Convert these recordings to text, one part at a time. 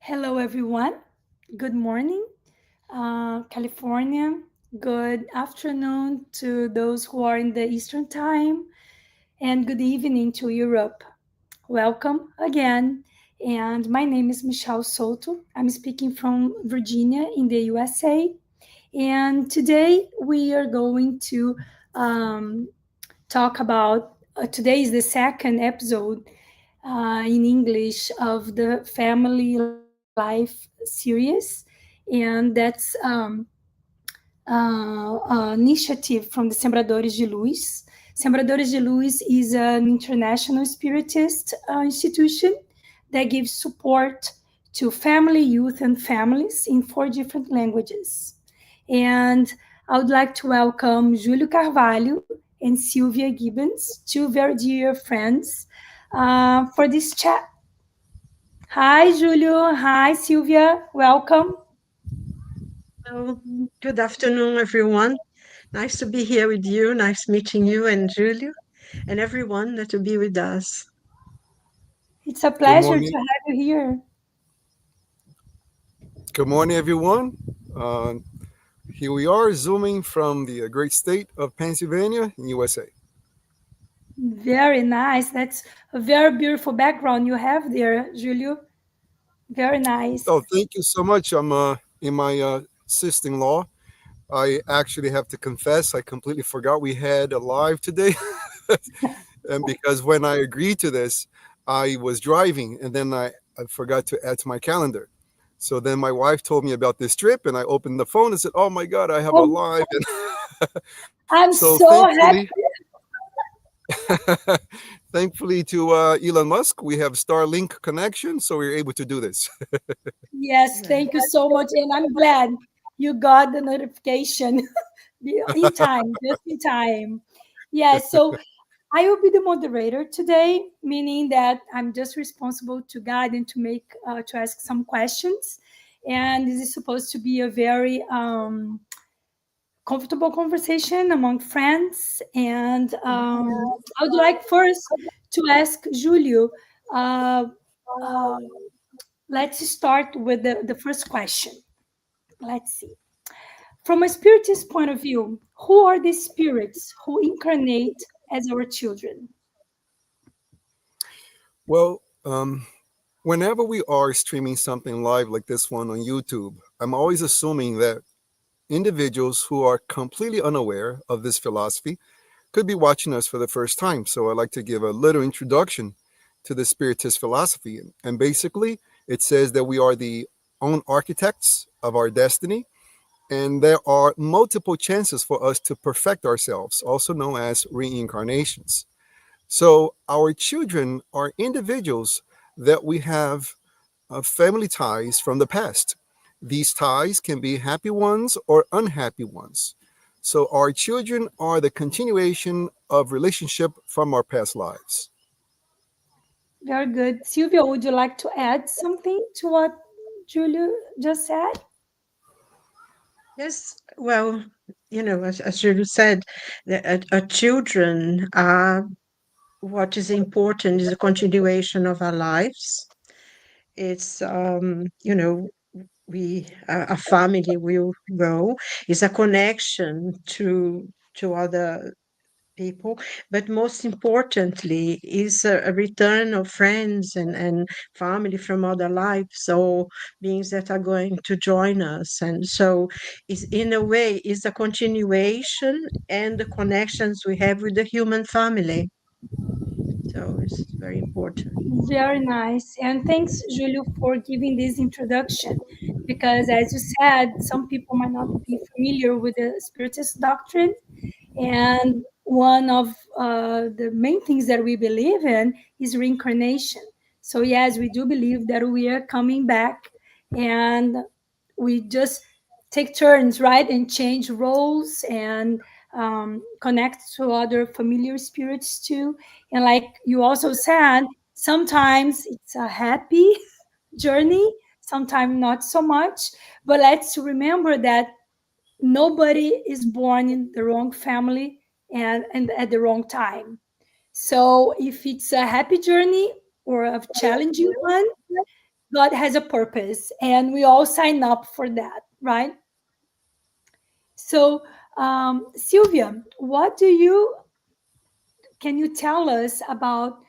Hello, everyone. Good morning, California. Good afternoon to those who are in the Eastern Time, and good evening to Europe. Welcome again. And my name is Michele Souto. I'm speaking from Virginia in the USA. And today we are going to talk about, today is the second episode in English of the Family Life series, and that's initiative from the Sembradores de Luz. Sembradores de Luz is an international spiritist institution that gives support to family, youth, and families in 4 different languages. And I would like to welcome Julio Carvalho and Silvia Gibbons, two very dear friends, for this chat. Hi, Julio. Hi, Silvia. Welcome. Well, good afternoon, everyone. Nice to be here with you. Nice meeting you and Julio and everyone that will be with us. It's a Good pleasure to morning. have you here. Good morning, everyone. Uh, Here we are, zooming from the great state of Pennsylvania in USA. Very nice. That's a very beautiful background you have there, Julio. Very nice. Oh, thank you so much. I'm in my sister-in-law. I actually have to confess, I completely forgot we had a live today, and because when I agreed to this, I was driving, and then I forgot to add to my calendar. So then my wife told me about this trip, and I opened the phone and said, "Oh my God, I have a Oh, live!" And I'm so so happy. thankfully, thankfully to Elon Musk, we have Starlink connection, so we're able to do this. Yes, thank you so much. And I'm glad you got the notification in time, just in time. Yes, so I will be the moderator today, meaning that I'm just responsible to guide and to ask some questions. And this is supposed to be a very comfortable conversation among friends. And I would like first to ask Julio. Uh, uh, let's start with the first question. Let's see. From a spiritist point of view, who are the spirits who incarnate as our children? Well, whenever we are streaming something live like this one on YouTube, I'm always assuming that individuals who are completely unaware of this philosophy could be watching us for the first time. So I'd like to give a little introduction to the Spiritist philosophy. And basically, it says that we are the own architects of our destiny, and there are multiple chances for us to perfect ourselves, also known as reincarnations. So our children are individuals that we have family ties from the past. These ties can be happy ones or unhappy ones. So our children are the continuation of relationship from our past lives. Very good. Silvia, would you like to add something to what Julio just said? Yes, well, as Julio said, our children are what is important is a continuation of our lives. It's, a family will grow, is a connection to other people, but most importantly is a return of friends and family from other lives or beings that are going to join us. And so is in a way is a continuation and the connections we have with the human family. So it's very important. Very nice. And thanks, Julio, for giving this introduction. Because as you said, some people might not be familiar with the Spiritist doctrine. And one of the main things that we believe in is reincarnation. So, yes, we do believe that we are coming back and we just take turns, right? And change roles and connect to other familiar spirits too. And like you also said, sometimes it's a happy journey, sometimes not so much. But let's remember that nobody is born in the wrong family and at the wrong time. So if it's a happy journey or a challenging one, God has a purpose, and we all sign up for that, right? So, Sylvia, what do you can you tell us about,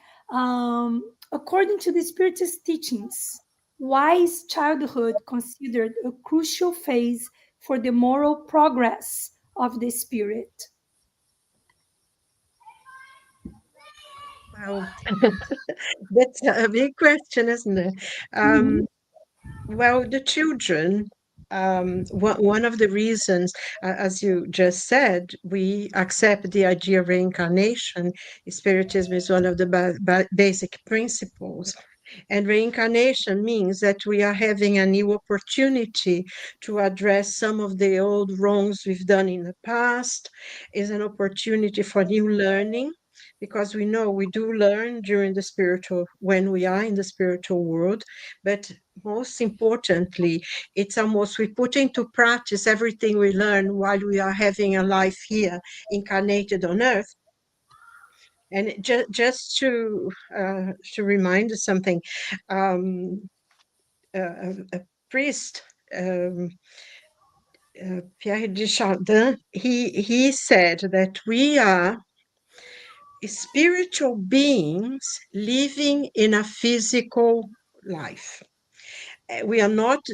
according to the Spiritist teachings, why is childhood considered a crucial phase for the moral progress of the spirit? Well, that's a big question, isn't it? Mhm. Well, the children, one of the reasons, as you just said, we accept the idea of reincarnation. Spiritism is one of the basic principles. And reincarnation means that we are having a new opportunity to address some of the old wrongs we've done in the past, is an opportunity for new learning, because we know we do learn during the spiritual, when we are in the spiritual world, but most importantly, it's almost we put into practice everything we learn while we are having a life here, incarnated on earth. And just to remind us something, um, a priest, um, Pierre de Chardin, he said that we are spiritual beings living in a physical life. We are not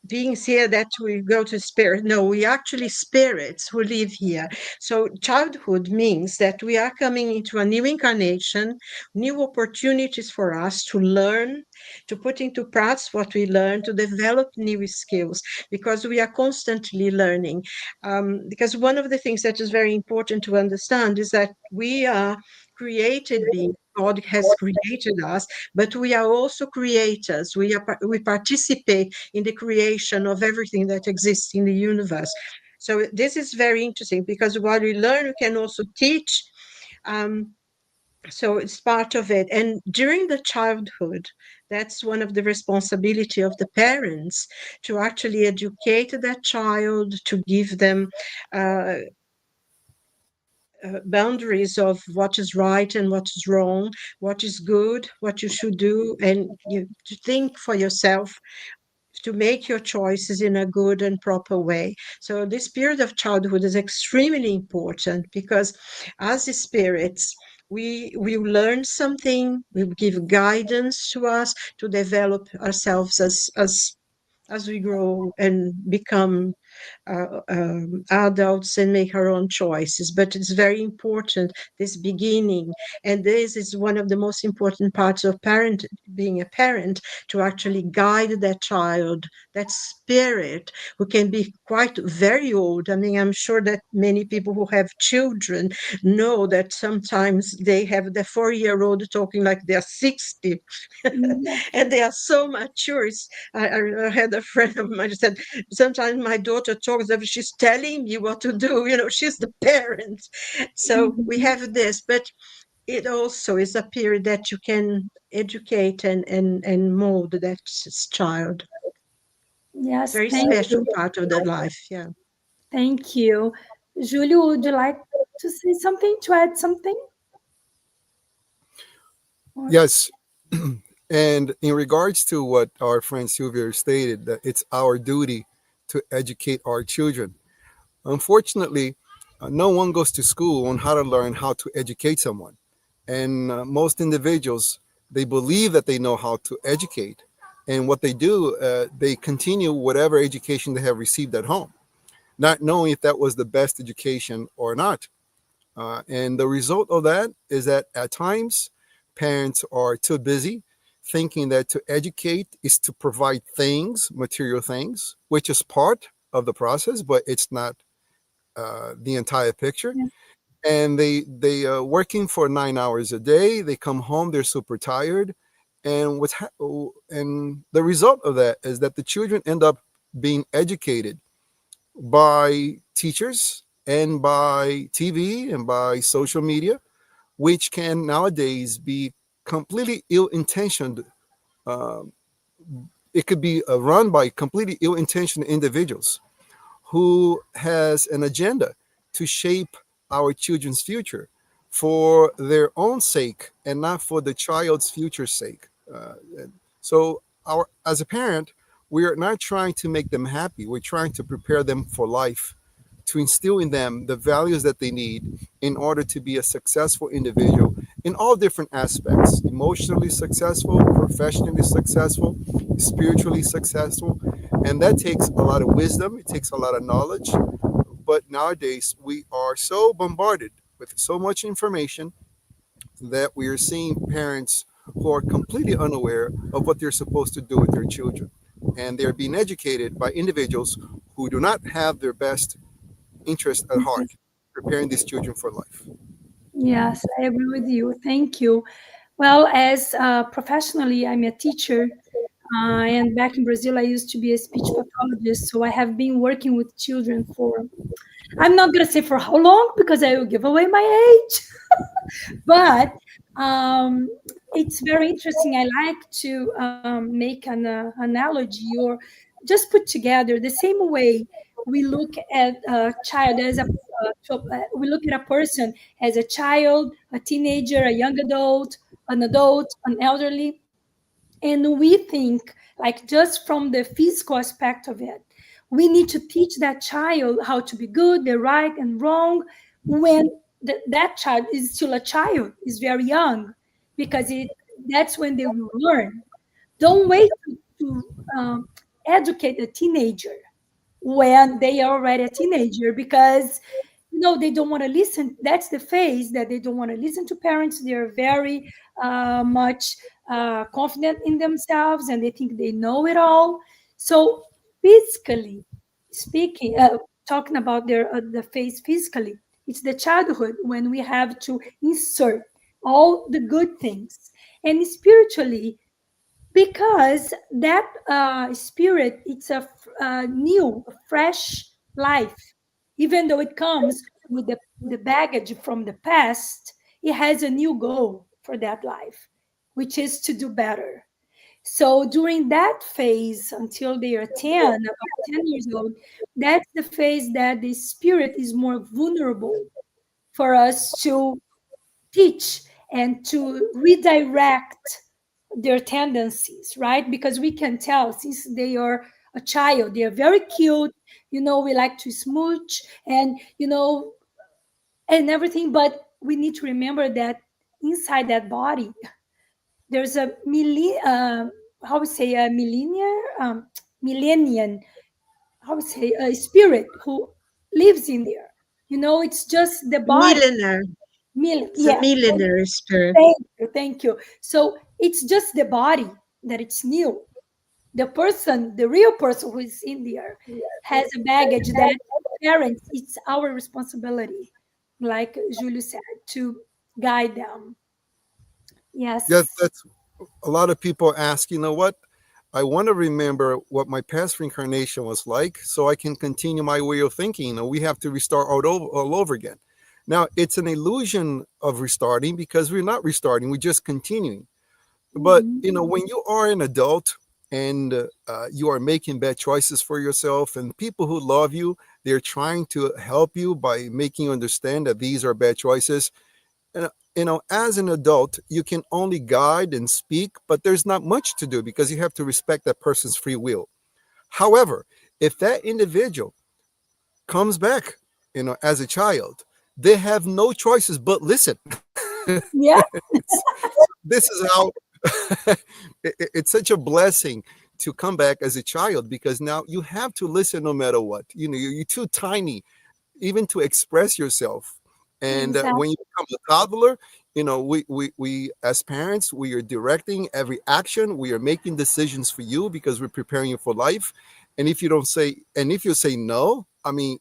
beings here that we go to spirit. No, we actually spirits who live here. So childhood means that we are coming into a new incarnation, new opportunities for us to learn, to put into practice what we learn, to develop new skills, because we are constantly learning. Because one of the things that is very important to understand is that we are created beings. God has created us, but we are also creators. We participate in the creation of everything that exists in the universe. So this is very interesting, because while we learn, we can also teach. Um, so it's part of it. And during the childhood, that's one of the responsibility of the parents, to actually educate that child, to give them uh, boundaries of what is right and what is wrong, what is good, what you should do, and you to think for yourself, to make your choices in a good and proper way. So this period of childhood is extremely important, because as the spirits, we learn something, we give guidance to us to develop ourselves as we grow and become adults and make our own choices. But it's very important, this beginning. And this is one of the most important parts of being a parent, to actually guide that child, that spirit, who can be quite very old. I mean, I'm sure that many people who have children know that sometimes they have the 4-year-old talking like they're 60 Yeah. and they are so mature. I had a friend of mine who said, sometimes my daughter talks as if she's telling me what to do. She's the parent. So we Mhm. have this, but it also is a period that you can educate and mold that child. Yes, Very thank special you. part of the life. Yeah. Thank you. Julio, would you like to say something, to add something? Or, Yes. And in regards to what our friend Sylvia stated, that it's our duty to educate our children. Unfortunately, no one goes to school on how to learn how to educate someone. And most individuals, they believe that they know how to educate. And what they do, they continue whatever education they have received at home, not knowing if that was the best education or not. And the result of that is that at times parents are too busy thinking that to educate is to provide things, material things, which is part of the process, but it's not the entire picture. yeah. And they working for 9 hours a day. They come home, they're super tired, and and the result of that is that the children end up being educated by teachers and by TV and by social media, which can nowadays be completely ill-intentioned. Uh, it could be run by completely ill-intentioned individuals who has an agenda to shape our children's future for their own sake and not for the child's future sake. So as a parent, we are not trying to make them happy. We're trying to prepare them for life, to instill in them the values that they need in order to be a successful individual in all different aspects: emotionally successful, professionally successful, spiritually successful. And that takes a lot of wisdom, it takes a lot of knowledge. But nowadays, we are so bombarded with so much information that we are seeing parents who are completely unaware of what they're supposed to do with their children. And they're being educated by individuals who do not have their best interest at heart, preparing these children for life. Yes, I agree with you. Thank you. Well, as professionally, I'm a teacher, and back in Brazil, I used to be a speech pathologist. So I have been working with children for, I'm not going to say for how long because I will give away my age, but it's very interesting. I like to make an analogy or just put together the same way we look at a child as a we look at a person as a child, a teenager, a young adult, an elderly, and we think like just from the physical aspect of it, we need to teach that child how to be good, the right and wrong, when that child is still a child, is very young, because that's when they will learn. Don't wait to educate a teenager when they are already a teenager, because they don't want to listen. That's the phase that they don't want to listen to parents. They're very much confident in themselves, and they think they know it all. So physically speaking, talking about the phase physically, it's the childhood when we have to insert all the good things. And spiritually, because that spirit, it's a new, fresh life. Even though it comes with the baggage from the past, it has a new goal for that life, which is to do better. So during that phase until they are 10, about 10 years old, that's the phase that the spirit is more vulnerable for us to teach and to redirect their tendencies, right? Because we can tell since they are a child, they are very cute, we like to smooch and, and everything. But we need to remember that inside that body, there's a how we say a millennium, how we say a spirit who lives in there. It's just the body. Millennial. It's a Yeah. millenary spirit. Thank you. So it's just the body that it's new. The person, the real person who is in there, has a baggage that parents, it's our responsibility, like Julio said, to guide them. Yeah, Yes. that's a lot of people ask, you know what? I want to remember what my past reincarnation was like so I can continue my way of thinking. We have to restart all over again. Now, it's an illusion of restarting because we're not restarting, we're just continuing. But, Mhm. when you are an adult and you are making bad choices for yourself, and people who love you, they're trying to help you by making you understand that these are bad choices. And, as an adult, you can only guide and speak, but there's not much to do because you have to respect that person's free will. However, if that individual comes back, as a child, they have no choices but listen. Yeah. This is how it's such a blessing to come back as a child, because now you have to listen no matter what. You're too tiny even to express yourself. And Exactly. when you become a toddler, we as parents, we are directing every action. We are making decisions for you because we're preparing you for life. And if you say no, I mean,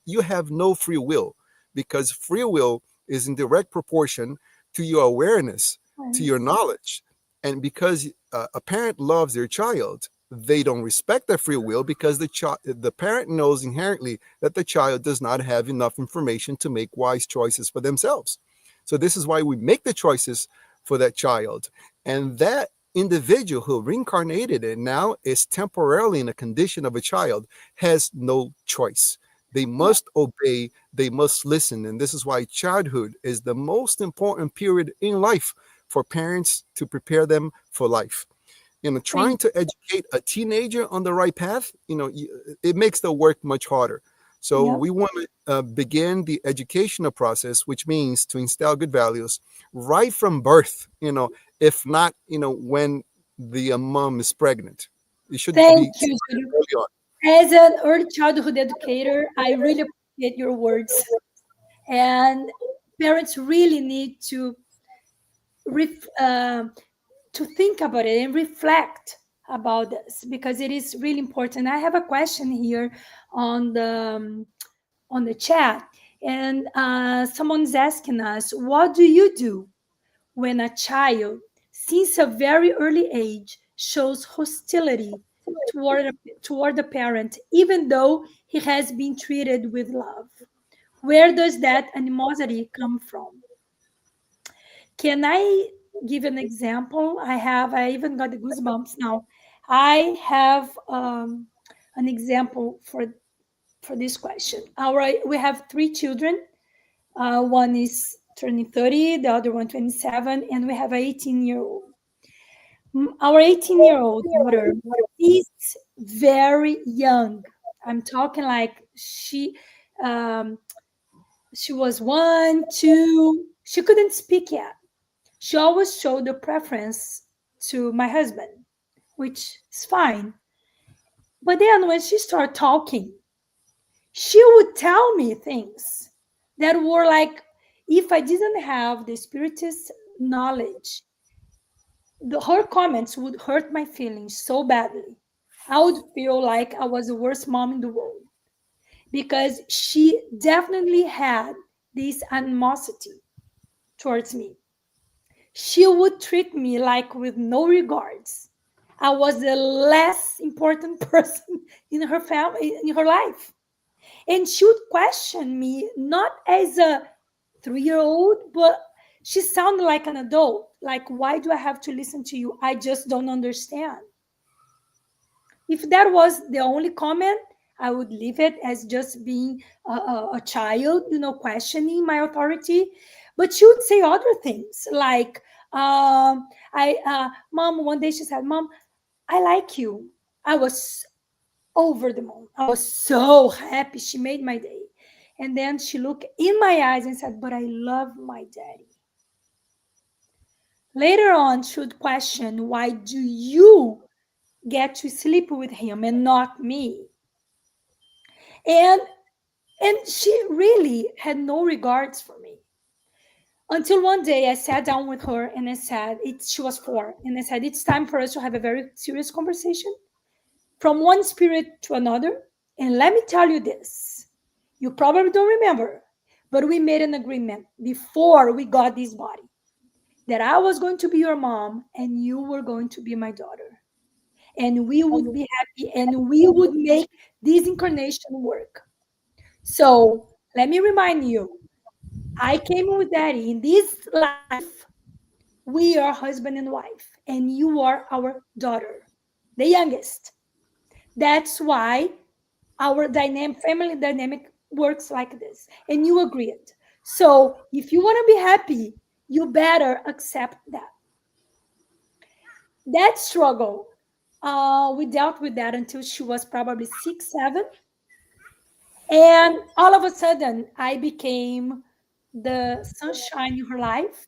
you have no free will, because free will is in direct proportion to your awareness, to your knowledge. And because a parent loves their child, they don't respect their free will because the parent knows inherently that the child does not have enough information to make wise choices for themselves. So this is why we make the choices for that child. And that individual who reincarnated and now is temporarily in a condition of a child has no choice. They Yeah. must obey, they must listen. And this is why childhood is the most important period in life for parents to prepare them for life. Trying Thank to educate a teenager on the right path, it makes the work much harder. So you. we want to begin the educational process, which means to instill good values right from birth, if not, when the mom is pregnant. It should Thank be you, started Julio. early on. As an early childhood educator, I really appreciate your words. And parents really need ref, uh, to think about it and reflect about this because it is really important. I have a question here on the chat, and someone's asking us, "What do you do when a child, since a very early age, shows hostility toward toward the parent, even though he has been treated with love? Where does that animosity come from?" Can I give an example? I even got the goosebumps now. I have an example for this question. All right, we have three children. One is turning 30, the other one 27, and we have an 18-year-old. Our 18-year-old daughter is very young. I'm talking like um, she was one, two. She couldn't speak yet. She always showed the preference to my husband, which is fine. But then when she started talking, she would tell me things that were like, if I didn't have the spiritist knowledge, her comments would hurt my feelings so badly. I would feel like I was the worst mom in the world because she definitely had this animosity towards me. She would treat me like with no regards. I was the less important person in her family, in her life. And she would question me not as a 3 year old, but she sounded like an adult. Like, why do I have to listen to you? I just don't understand. If that was the only comment, I would leave it as just being a child, questioning my authority. But she would say other things like, Mom, one day she said, Mom, I like you. I was over the moon. I was so happy. She made my day. And then she looked in my eyes and said, but I love my daddy. Later on, she would question, why do you get to sleep with him and not me? And she really had no regards for me. Until one day I sat down with her and I said, she was 4, and I said, it's time for us to have a very serious conversation from one spirit to another. And let me tell you this, you probably don't remember, but we made an agreement before we got this body that I was going to be your mom and you were going to be my daughter. And we would be happy and we would make this incarnation work. So let me remind you, I came with daddy in this life. We are husband and wife, and you are our daughter, the youngest. That's why our family dynamic works like this. And you agreed. So if you want to be happy, you better accept that. That struggle, we dealt with that until she was probably 6, 7. And all of a sudden, I became the sunshine in her life.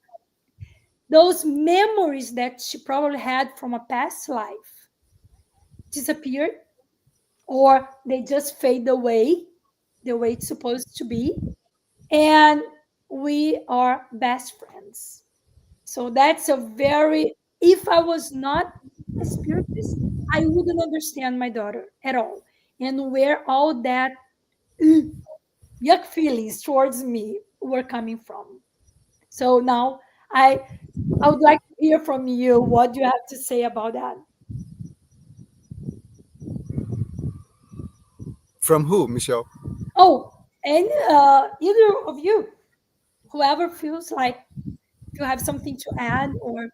Those memories that she probably had from a past life disappeared, or they just fade away the way it's supposed to be. And we are best friends. So that's a very, if I was not a spiritist, I wouldn't understand my daughter at all and where all that yuck feelings towards me were coming from. So now I I would like to hear from you. What do you have to say about that? From who, Michelle? Oh, and either of you, whoever feels like you have something to add, or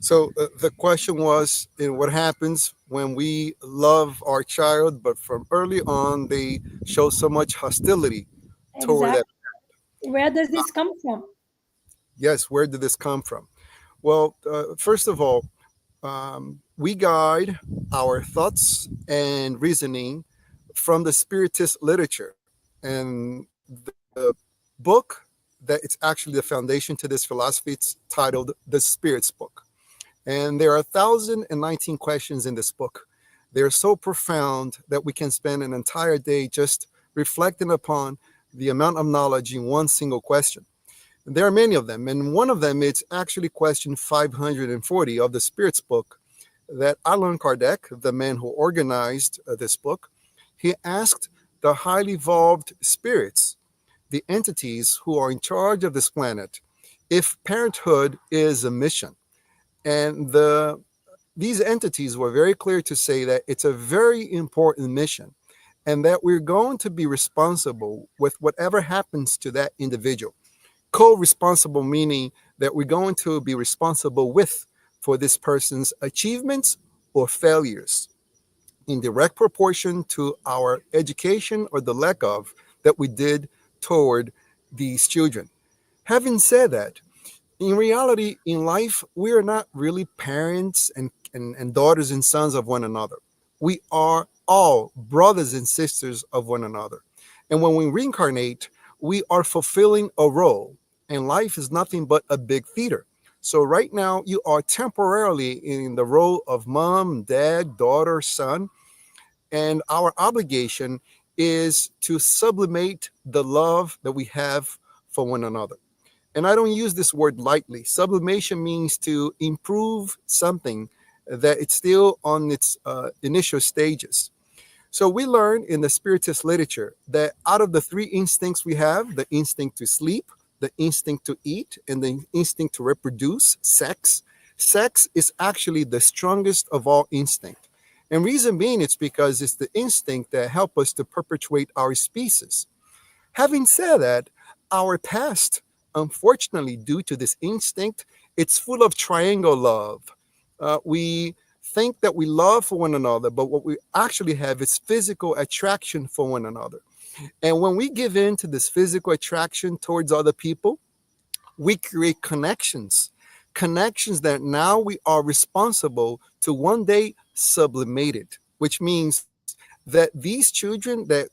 So the question was, what happens when we love our child, but from early on they show so much hostility toward that? exactly, where does this come from? Yes, where did this come from? Well, first of all, We guide our thoughts and reasoning from the Spiritist literature. And the book that it's actually the foundation to this philosophy, it's titled The Spirit's Book. And there are 1,019 questions in this book. They're so profound that we can spend an entire day just reflecting upon the amount of knowledge in one single question. There are many of them, and one of them is actually question 540 of the Spirit's Book that Allan Kardec, the man who organized this book, he asked the highly evolved spirits, the entities who are in charge of this planet, if parenthood is a mission. And these entities were very clear to say that it's a very important mission and that we're going to be responsible with whatever happens to that individual. Co-responsible meaning that we're going to be responsible with for this person's achievements or failures in direct proportion to our education or the lack of that we did toward these children. Having said that, in reality, in life, we are not really parents and daughters and sons of one another. We are all brothers and sisters of one another. And when we reincarnate, we are fulfilling a role. And life is nothing but a big theater. So right now, you are temporarily in the role of mom, dad, daughter, son. And our obligation is to sublimate the love that we have for one another. And I don't use this word lightly. Sublimation means to improve something that it's still on its initial stages. So we learn in the Spiritist literature that out of the three instincts we have, the instinct to sleep, the instinct to eat, and the instinct to reproduce, sex is actually the strongest of all instinct. And reason being, it's because it's the instinct that helps us to perpetuate our species. Having said that, our past, unfortunately, due to this instinct, it's full of triangle love. We think that we love for one another, but what we actually have is physical attraction for one another. And when we give in to this physical attraction towards other people, we create connections that now we are responsible to one day sublimate it, which means that these children that,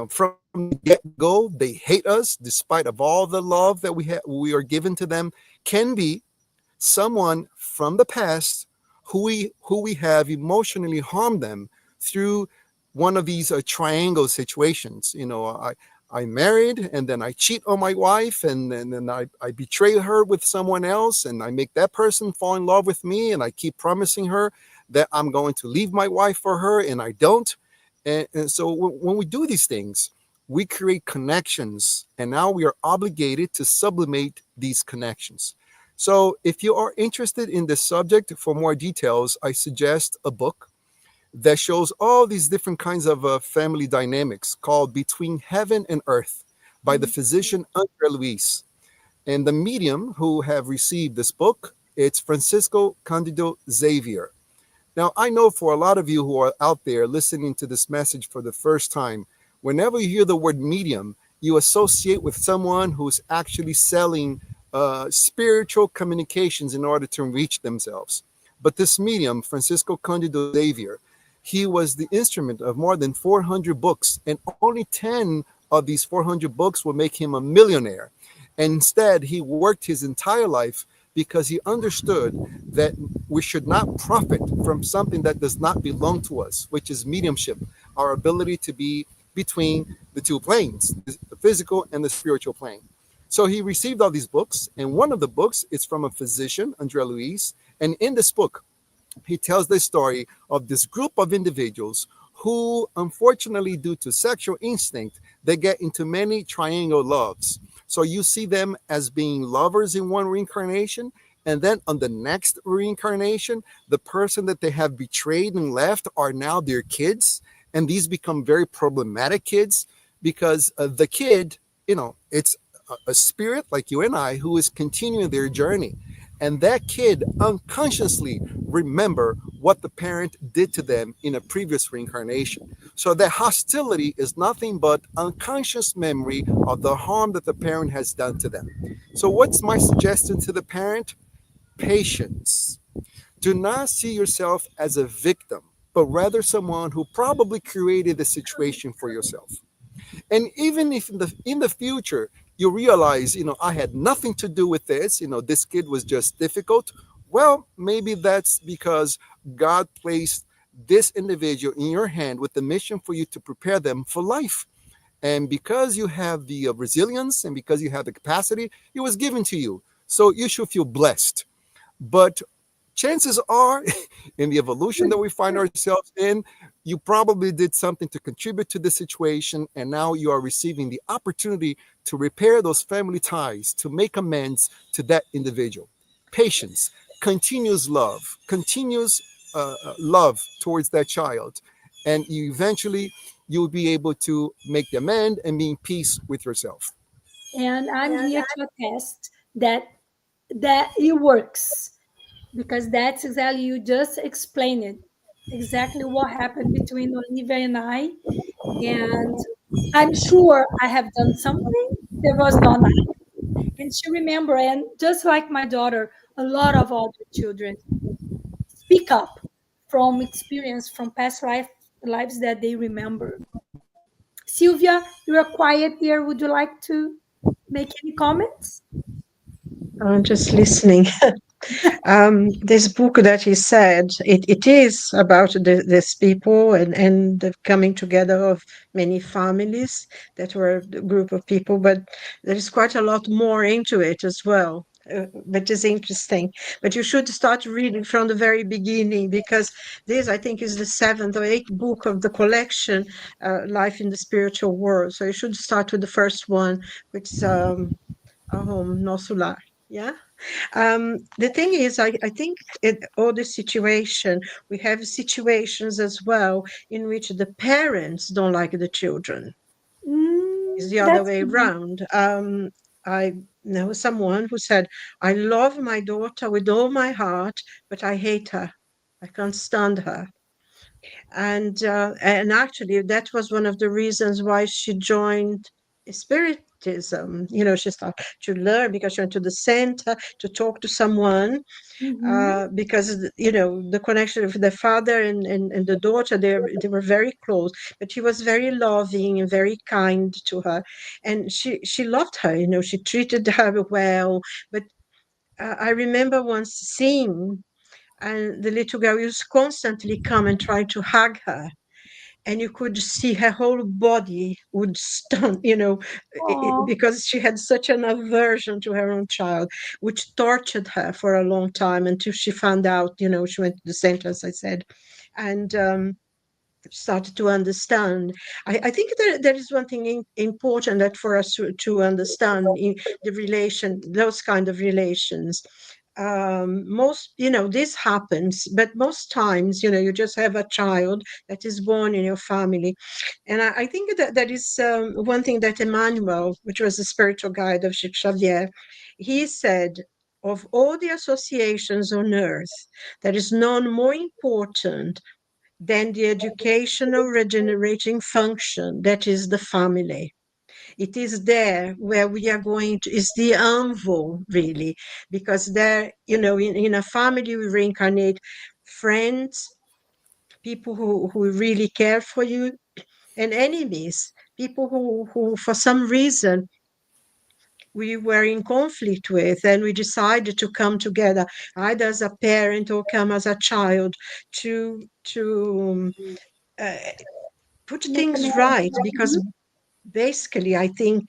from the get-go, they hate us despite of all the love that we are given to them, can be someone from the past who we have emotionally harmed them through one of these triangle situations. I married and then I cheat on my wife and then I betray her with someone else and I make that person fall in love with me and I keep promising her that I'm going to leave my wife for her and I don't. And so when we do these things, we create connections and now we are obligated to sublimate these connections. So if you are interested in this subject, for more details, I suggest a book that shows all these different kinds of family dynamics called Between Heaven and Earth by the physician André Luis. And the medium who have received this book, it's Francisco Candido Xavier. Now, I know for a lot of you who are out there listening to this message for the first time, whenever you hear the word medium, you associate with someone who's actually selling spiritual communications in order to reach themselves. But this medium, Francisco Candido Xavier, he was the instrument of more than 400 books, and only 10 of these 400 books will make him a millionaire. And instead, he worked his entire life because he understood that we should not profit from something that does not belong to us, which is mediumship, our ability to be between the two planes, the physical and the spiritual plane. So he received all these books, and one of the books is from a physician, André Luis, and in this book, he tells the story of this group of individuals who, unfortunately, due to sexual instinct, they get into many triangle loves. So you see them as being lovers in one reincarnation, and then on the next reincarnation, the person that they have betrayed and left are now their kids, and these become very problematic kids because the kid, it's a spirit like you and I who is continuing their journey. And that kid unconsciously remember what the parent did to them in a previous reincarnation. So that hostility is nothing but unconscious memory of the harm that the parent has done to them. So what's my suggestion to the parent? Patience. Do not see yourself as a victim, but rather someone who probably created the situation for yourself. And even if in the future you realize, I had nothing to do with this, this kid was just difficult, well, maybe that's because God placed this individual in your hand with the mission for you to prepare them for life. And because you have the resilience and because you have the capacity, it was given to you. So you should feel blessed. But chances are, in the evolution that we find ourselves in, you probably did something to contribute to the situation, and now you are receiving the opportunity to repair those family ties, to make amends to that individual. Patience, continuous love towards that child, and you'll be able to make the amend and be in peace with yourself. And I'm here to attest that it works, because that's exactly, you just explained it, exactly what happened between Olivia and I. And I'm sure I have done something that was not nice. And she remember, and just like my daughter, a lot of other children speak up from experience from past lives that they remember. Silvia, you are quiet there. Would you like to make any comments? I'm just listening. This book that he said, it is about these people and the coming together of many families that were a group of people, but there is quite a lot more into it as well. But it's interesting. But you should start reading from the very beginning, because this, I think, is the seventh or eighth book of the collection, Life in the Spiritual World. So you should start with the first one, which is Nosso Lar. Yeah. The thing is, I think in all the situation, we have situations as well in which the parents don't like the children. It's the other That's way nice. around. I know someone who said, I love my daughter with all my heart, but I hate her. I can't stand her. And actually that was one of the reasons why she joined Spiritism. She started to learn because she went to the center to talk to someone, Mhm. because the connection with the father and the daughter, they were very close, but he was very loving and very kind to her, and she loved her. She treated her well. But I remember once seeing, and the little girl used to constantly come and try to hug her, and you could see her whole body would stun, Oh, because she had such an aversion to her own child, which tortured her for a long time until she found out, she went to the center, as I said, and started to understand. I think there is one thing important that for us to understand in the relation, those kind of relations. Most, this happens, but most times, you just have a child that is born in your family. And I think that that is one thing that Emmanuel, which was the spiritual guide of Sheikh Xavier, he said, of all the associations on earth, there is none more important than the educational regenerating function that is the family. It is there where we are going to, is the anvil, really, because there, in a family, we reincarnate friends, people who really care for you, and enemies, people who for some reason we were in conflict with, and we decided to come together, either as a parent or come as a child, to uh, put make a things right. Because mess. basically, I think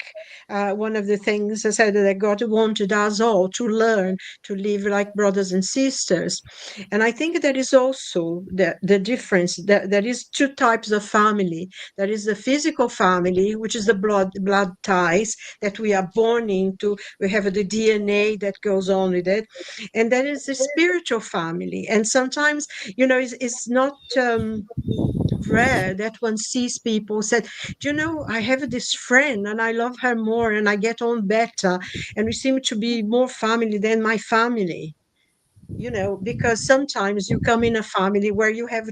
one of the things I said, that God wanted us all to learn to live like brothers and sisters. And I think that is also the difference. There is two types of family. There is the physical family, which is the blood ties that we are born into. We have the DNA that goes on with it. And there is the spiritual family. And sometimes, it's not rare that one sees people said, I have this friend and I love her more and I get on better and we seem to be more family than my family. because sometimes you come in a family where you have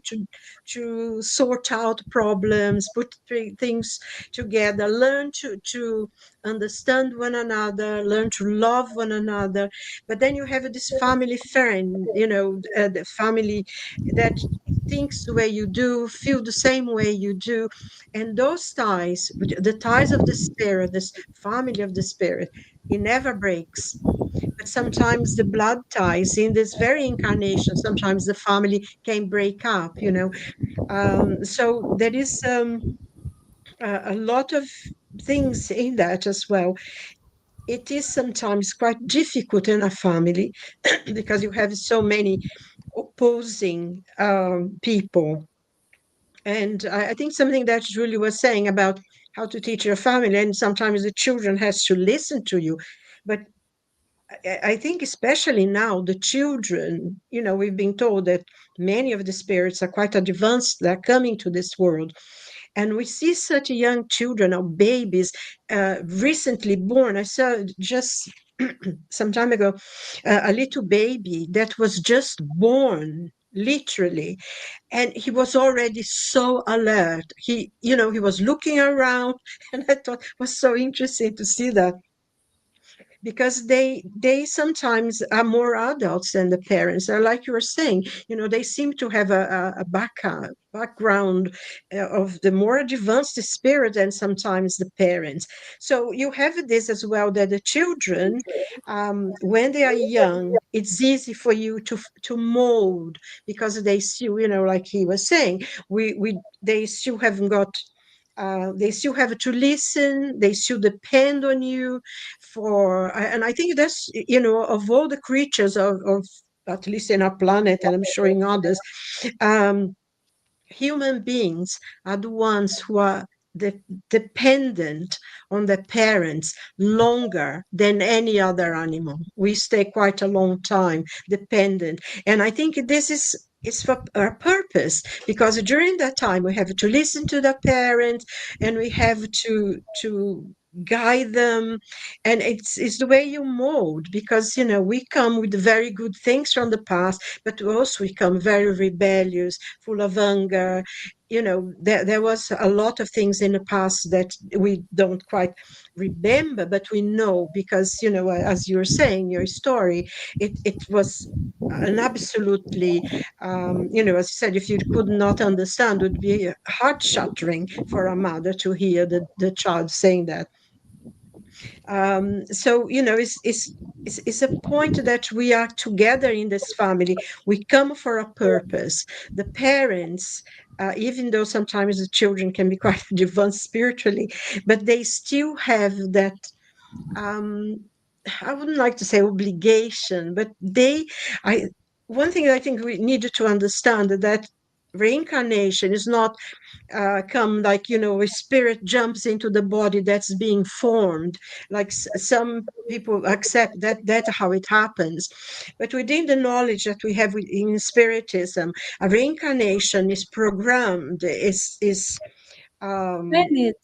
to sort out problems, put things together, learn to understand one another, learn to love one another. But then you have this family friend, the family that thinks the way you do, feel the same way you do. And those ties, the ties of the spirit, this family of the spirit, it never breaks. But sometimes the blood ties in this very incarnation, sometimes the family can break up. So there is a lot of things in that as well. It is sometimes quite difficult in a family because you have so many opposing people. And I think something that Julie was saying about how to teach your family, and sometimes the children has to listen to you. But I think especially now the children, we've been told that many of the spirits are quite advanced. They're coming to this world, and we see such young children or babies recently born. I saw just some time ago a little baby that was just born, literally, and he was already so alert. He was looking around, and I thought it was so interesting to see that, because they sometimes are more adults than the parents. Are, like you were saying, they seem to have a background of the more advanced spirit than sometimes the parents. So you have this as well, that the children, when they are young, it's easy for you to mold, because they still, like he was saying, we they still haven't got they still have to listen, they still depend on you and I think that's, of all the creatures of at least in our planet, and I'm sure in others, um, human beings are the ones who are dependent on their parents longer than any other animal. We stay quite a long time dependent. And I think this is for a purpose, because during that time we have to listen to the parents, and we have to guide them. And it's the way you mold, because we come with very good things from the past, but also we come very rebellious, full of anger. There was a lot of things in the past that we don't quite remember, but we know, because as you're saying, your story, it was an absolutely, as you said, if you could not understand, would be heart shattering for a mother to hear the child saying that. So it's a point that we are together in this family. We come for a purpose. The parents, even though sometimes the children can be quite advanced spiritually, but they still have that, um, I wouldn't like to say obligation, but I one thing I think we needed to understand, that reincarnation is not come like, a spirit jumps into the body that's being formed, like some people accept that that's how it happens. But within the knowledge that we have in spiritism, a reincarnation is programmed, is um, Planet.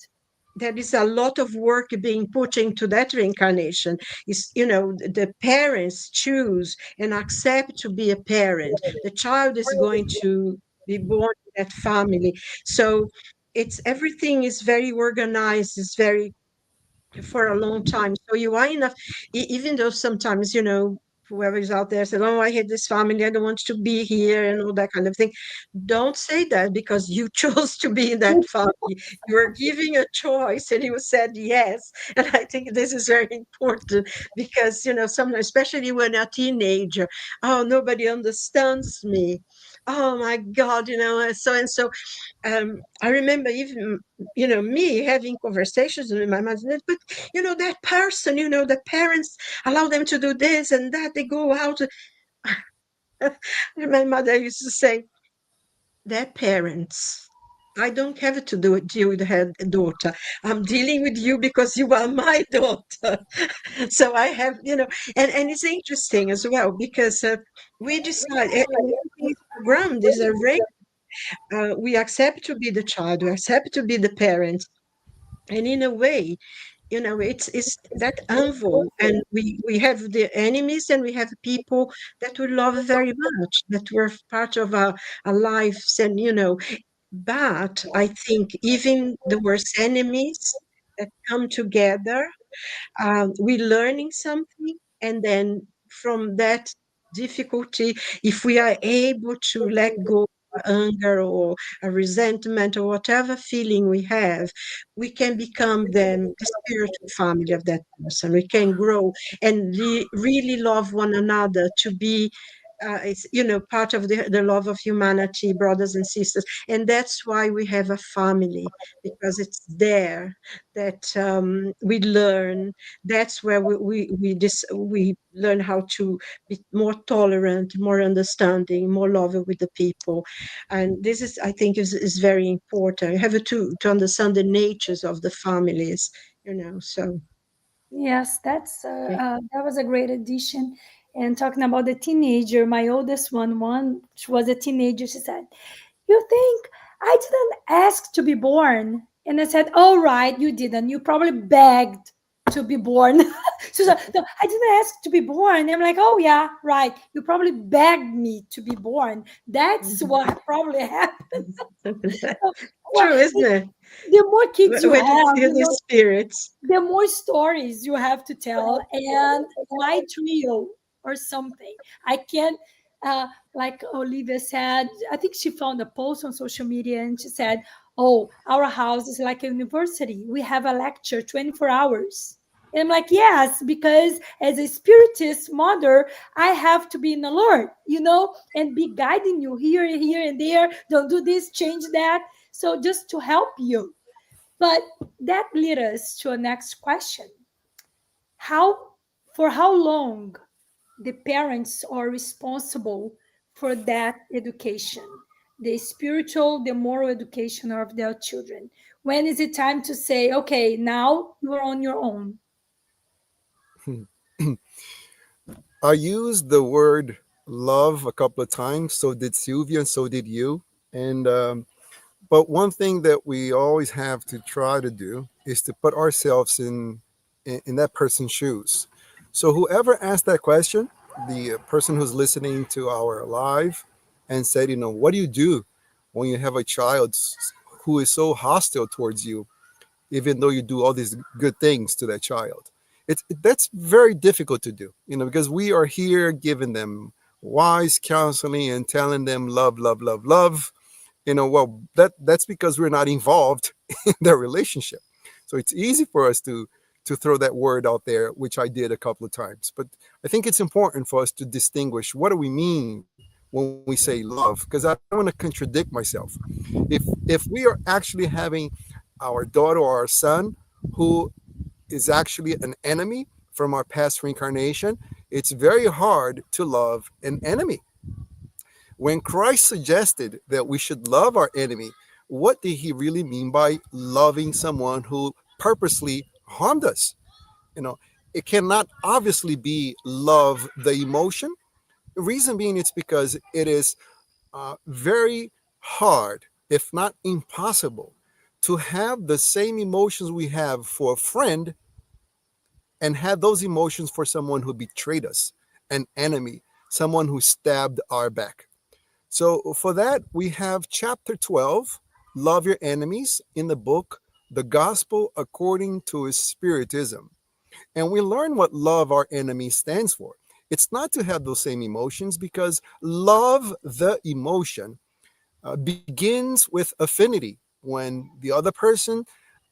there is a lot of work being put into that reincarnation. Is, the parents choose and accept to be a parent. The child is going to be born in that family. So it's everything is very organized, is very, for a long time. So you are enough, even though sometimes, whoever is out there says, "Oh, I hate this family, I don't want to be here," and all that kind of thing. Don't say that, because you chose to be in that family. You were giving a choice, and you said yes. And I think this is very important, because, sometimes, especially when a teenager, "Oh, nobody understands me. Oh my God, so and so." I remember even, me having conversations with my mother, but, that person, the parents allow them to do this and that, they go out. And my mother used to say, their parents. I don't have to deal with her daughter. I'm dealing with you because you are my daughter. So I have, and it's interesting as well, because we decide, and everything is programmed, is arranged. We accept to be the child, we accept to be the parent. And in a way, it's that envy, and we have the enemies, and we have people that we love very much, that were part of our lives, and but I think even the worst enemies that come together, we're learning something, and then from that difficulty, if we are able to let go of anger or a resentment or whatever feeling we have, we can become then the spiritual family of that person. We can grow and really love one another, to be part of the love of humanity, brothers and sisters. And that's why we have a family, because it's there that we learn. That's where we learn how to be more tolerant, more understanding, more loving with the people. And this is, I think, is very important. You have to understand the natures of the families, so Yes, okay. that was a great addition. And talking about the teenager, my oldest one, she was a teenager. She said, "You think I didn't ask to be born?" And I said, "Oh, right, you didn't. You probably begged to be born." She said, "No, I didn't ask to be born." I'm like, "Oh, yeah, right. You probably begged me to be born. That's what probably happened." Well, True, isn't it? the more kids you When you have, feel the spirits. the more stories you have to tell. And my trio or something, I can't, like Olivia said, I think she found a post on social media and she said, "Oh, our house is like a university. We have a lecture 24 hours." And I'm like, yes, because as a spiritist mother, I have to be in alert, and be guiding you here and there. Don't do this, change that. So just to help you. But that leads us to a next question. How, for how long the parents are responsible for that education, the spiritual, the moral education of their children? When is it time to say, okay, now you are on your own? I used the word love a couple of times. So did Sylvia, and so did you. And but one thing that we always have to try to do is to put ourselves in that person's shoes. So whoever asked that question, the person who's listening to our live and said, what do you do when you have a child who is so hostile towards you, even though you do all these good things to that child? That's very difficult to do, because we are here giving them wise counseling and telling them love, love, love, love. Well, that's because we're not involved in their relationship. So it's easy for us to throw that word out there, which I did a couple of times. But I think it's important for us to distinguish what do we mean when we say love, because I don't want to contradict myself. If we are actually having our daughter or our son who is actually an enemy from our past reincarnation, it's very hard to love an enemy. When Christ suggested that we should love our enemy, what did he really mean by loving someone who purposely harmed us? You know, it cannot obviously be love the emotion. The reason being, it's because it is very hard, if not impossible, to have the same emotions we have for a friend and have those emotions for someone who betrayed us, an enemy, someone who stabbed our back. So for that, we have chapter 12, Love Your Enemies, in the book, The Gospel According to Spiritism. And we learn what love our enemies stands for. It's not to have those same emotions, because love, the emotion, begins with affinity. When the other person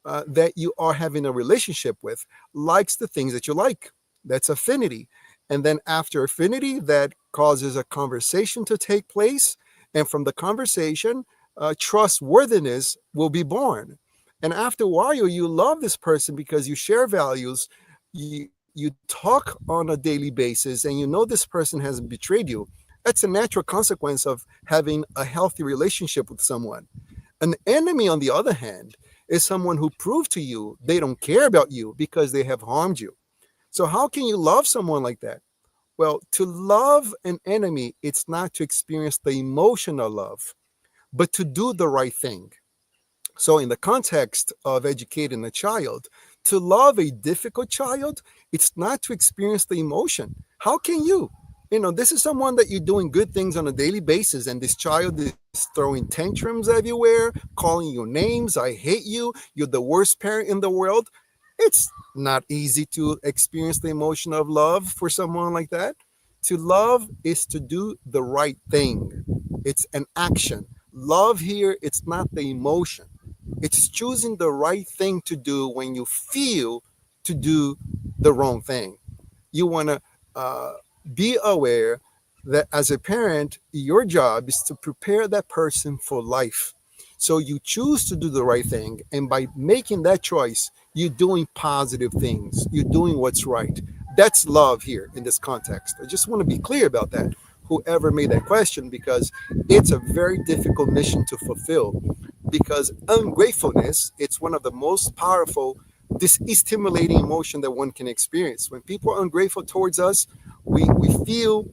that you are having a relationship with likes the things that you like, that's affinity. And then after affinity, that causes a conversation to take place. And from the conversation, trustworthiness will be born. And after a while, you love this person because you share values. You talk on a daily basis, and you know this person hasn't betrayed you. That's a natural consequence of having a healthy relationship with someone. An enemy, on the other hand, is someone who proved to you they don't care about you because they have harmed you. So, how can you love someone like that? Well, to love an enemy, it's not to experience the emotional love, but to do the right thing. So, in the context of educating a child, To love a difficult child, it's not to experience the emotion. How can you? This is someone that you're doing good things on a daily basis, and this child is throwing tantrums everywhere, calling you names. I hate you. You're the worst parent in the world. It's not easy to experience the emotion of love for someone like that. To love is to do the right thing, it's an action. Love here, it's not the emotion. It's choosing the right thing to do when you feel to do the wrong thing. You want to uh, be aware that as a parent, your job is to prepare that person for life. So you choose to do the right thing. And by making that choice, you're doing positive things. You're doing what's right. That's love here in this context. I just want to be clear about that, whoever made that question, because it's a very difficult mission to fulfill. Because ungratefulness, it's one of the most powerful stimulating emotion that one can experience. When people are ungrateful towards us, we feel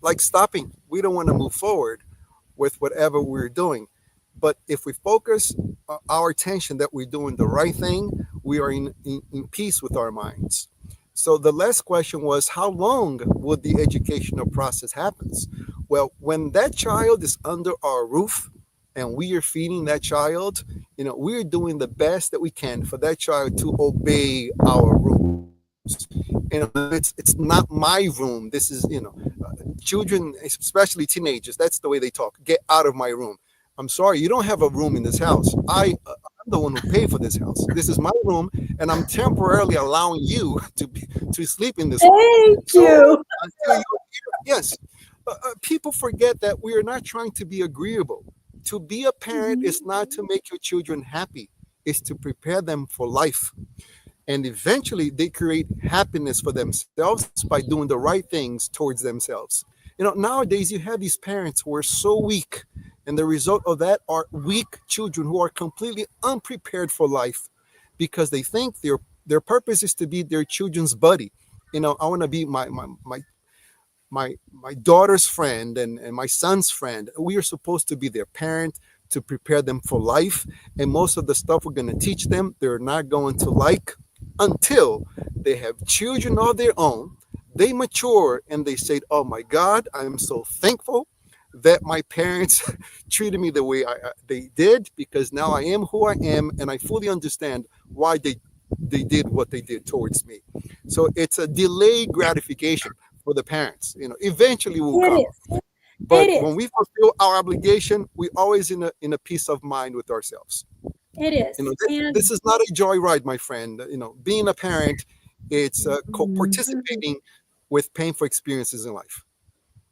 like stopping. We don't want to move forward with whatever we're doing. But if we focus our attention that we're doing the right thing, we are in peace with our minds. So the last question was, how long would the educational process happens? Well, when that child is under our roof and we are feeding that child, we're doing the best that we can for that child to obey our rules. It's not my room. This is, children, especially teenagers, that's the way they talk. Get out of my room. I'm sorry, you don't have a room in this house. I'm the one who paid for this house. This is my room, and I'm temporarily allowing you to sleep in this room. Thank So you. until you're here, yes, people forget that we are not trying to be agreeable. To be a parent Mhm. is not to make your children happy; it's to prepare them for life, and eventually they create happiness for themselves by doing the right things towards themselves. Nowadays you have these parents who are so weak, and the result of that are weak children who are completely unprepared for life because they think their purpose is to be their children's buddy. I want to be my daughter's friend and my son's friend. We are supposed to be their parent to prepare them for life. And most of the stuff we're going to teach them, they're not going to like until they have children of their own. They mature and they say, "Oh my God, I'm so thankful that my parents treated me the way they did, because now I am who I am and I fully understand why they did what they did towards me." So it's a delayed gratification for the parents. Eventually will It come. is. It But when is. we fulfill our obligation, we always in a peace of mind with ourselves. It is. This And is not a joyride, my friend. Being a parent, it's Mhm. participating with painful experiences in life.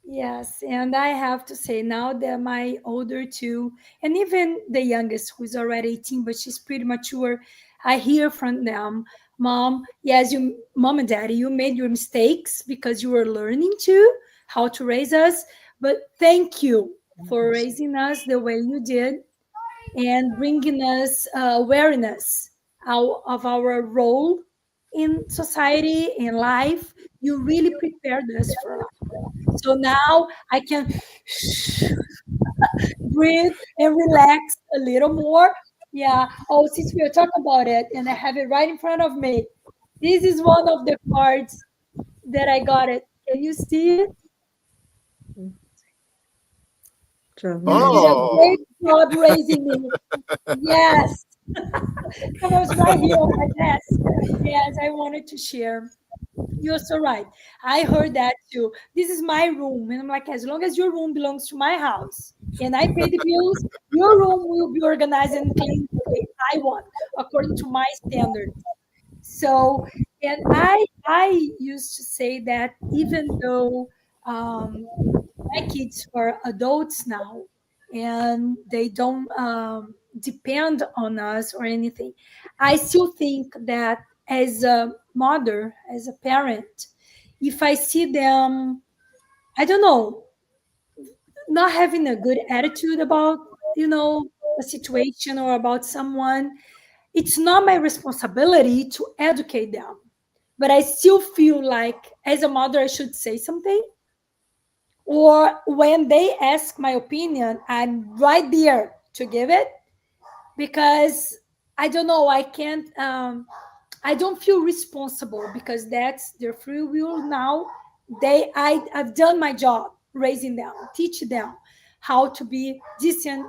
yes, and I have to say now that my older two, and even the youngest, who's already 18, but she's pretty mature, I hear from them, Mom, yes, Mom and Daddy, you made your mistakes because you were learning to how to raise us, but thank you for raising us the way you did and bringing us awareness out of our role in society, in life. You really prepared us for life. So now I can breathe and relax a little more. Yeah. Oh, since we are talking about it, and I have it right in front of me, this is one of the cards that I got it. Can you see it? You did a Oh, great job raising me. Yes. It was right here on my desk. Yes, I wanted to share. You're so right. I heard that too. This is my room. And I'm like, as long as your room belongs to my house and I pay the bills, your room will be organized and clean the way I want, according to my standards. So, and I used to say that even though my kids are adults now and they don't depend on us or anything, I still think that as a mother, as a parent, if I see them, I don't know, not having a good attitude about, you know, a situation or about someone, it's not my responsibility to educate them. But I still feel like as a mother, I should say something, or when they ask my opinion, I'm right there to give it because I don't know, I can't. I don't feel responsible because that's their free will now. I've done my job raising them, teach them how to be decent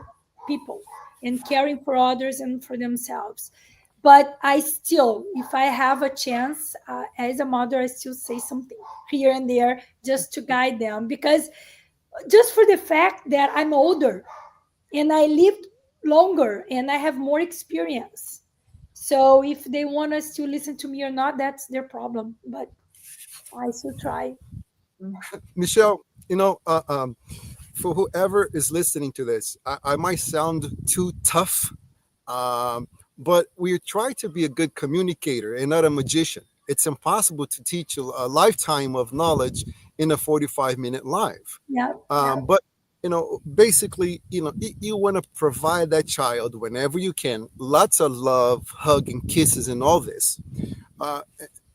people and caring for others and for themselves. But I still, if I have a chance as a mother, I still say something here and there just to guide them, because just for the fact that I'm older and I lived longer and I have more experience. So if they want us to listen to me or not, that's their problem. But I still try. Michelle, for whoever is listening to this, I might sound too tough, um, but we try to be a good communicator and not a magician. It's impossible to teach a lifetime of knowledge in a 45-minute live. Yeah. But basically, you want to provide that child whenever you can lots of love, hug, and kisses, and all this. Uh,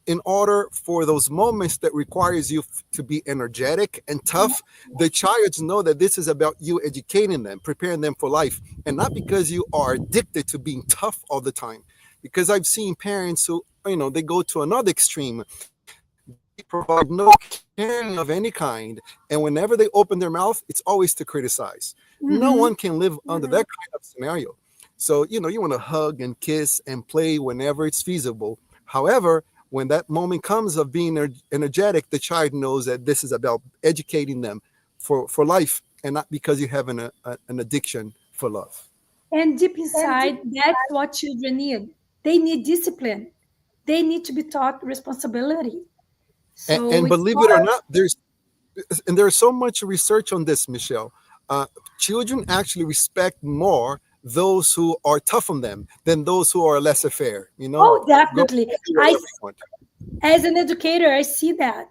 in order for those moments that requires you to be energetic and tough, the child know that this is about you educating them, preparing them for life, and not because you are addicted to being tough all the time. Because I've seen parents who, they go to another extreme. They provide no caring of any kind, and whenever they open their mouth, it's always to criticize. No one Mm-hmm. can live under that kind of scenario. So, you want to hug and kiss and play whenever it's feasible. However, when that moment comes of being energetic, the child knows that this is about educating them for life, and not because you have an addiction for love. And deep inside, that's what children need. They need discipline. They need to be taught responsibility. So And it's believe it or hard. not, there's so much research on this, Michelle. Children actually respect more those who are tough on them than those who are lesser fair. Oh, Go definitely. whatever I, you want. as an educator, I see that.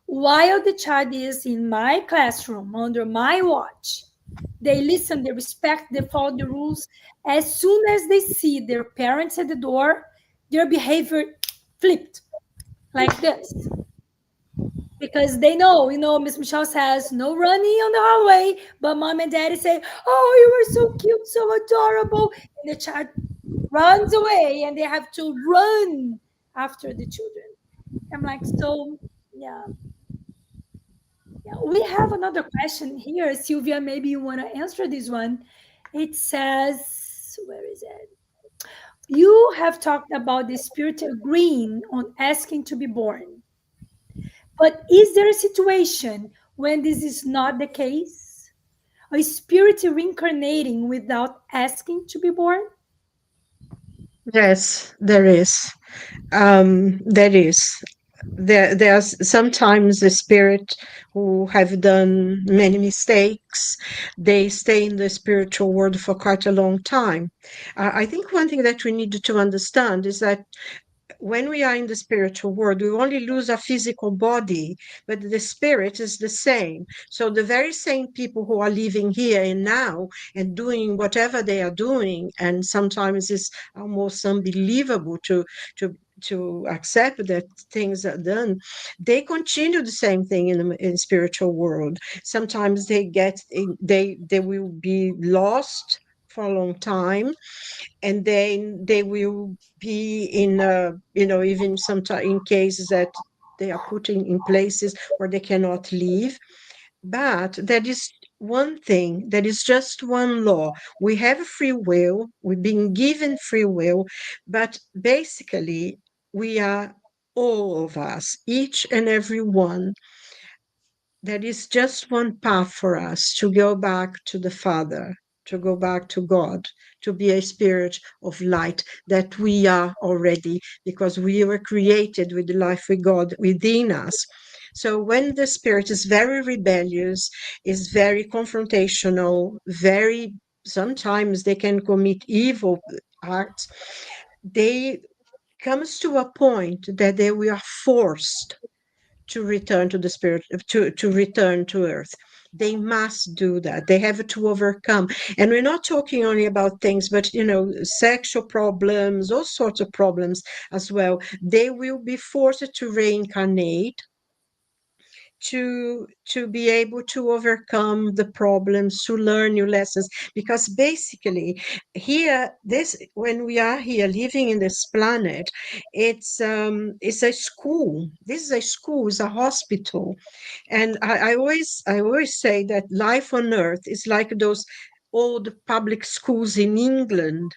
While the child is in my classroom under my watch, they listen, they respect, they follow the rules. As soon as they see their parents at the door, their behavior flipped like this. Because they know, Miss Michelle says no running on the hallway, but mom and daddy say, "Oh, you are so cute, so adorable," and the child runs away, and they have to run after the children. I'm like, so yeah, yeah. We have another question here, Sylvia. Maybe you want to answer this one. It says, where is it? You have talked about the spirit agreeing on asking to be born. But is there a situation when this is not the case? A spirit reincarnating without asking to be born? Yes, there is. There is. There's sometimes the spirit who have done many mistakes. They stay in the spiritual world for quite a long time. I think one thing that we need to understand is that when we are in the spiritual world, we only lose our physical body, but the spirit is the same. So the very same people who are living here and now and doing whatever they are doing, and sometimes it's almost unbelievable to accept that things are done, they continue the same thing in spiritual world. Sometimes they will be lost for a long time, and then they will be in even sometimes in cases that they are put in places where they cannot leave. But there is one thing, there is just one law. We have free will, we've been given free will, but basically we are, all of us, each and every one, there is just one path for us to go back to the Father, to go back to God, to be a spirit of light that we are already, because we were created with the life with God within us. So when the spirit is very rebellious, is very confrontational, very, sometimes they can commit evil acts, they comes to a point that they we are forced to return to the spirit, to return to earth. They must do that. They have to overcome. And we're not talking only about things, but sexual problems, all sorts of problems as well. They will be forced to reincarnate to be able to overcome the problems, to learn new lessons. Because basically here, this, when we are here living in this planet, it's a school. This is a school, it's a hospital. And I always say that life on earth is like those old public schools in England.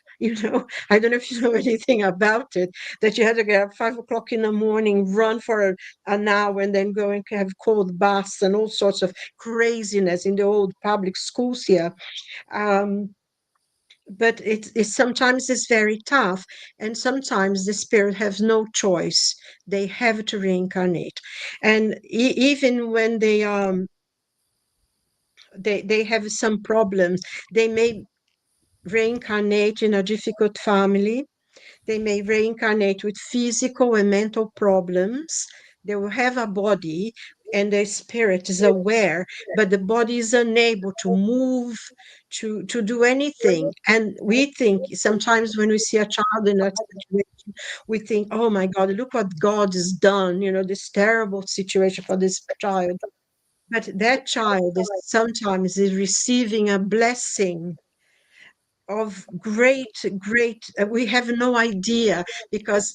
I don't know if you know anything about it, that you had to get up 5 o'clock in the morning, run for an hour, and then go and have cold baths and all sorts of craziness in the old public schools here. Um, but it sometimes is very tough, and sometimes the spirit has no choice. They have to reincarnate, and even when they have some problems, they may reincarnate in a difficult family. They may reincarnate with physical and mental problems. They will have a body, and the spirit is aware, but the body is unable to move, to do anything. And we think sometimes when we see a child in that situation, we think, oh my God, look what God has done, this terrible situation for this child. But that child is sometimes is receiving a blessing of great, we have no idea, because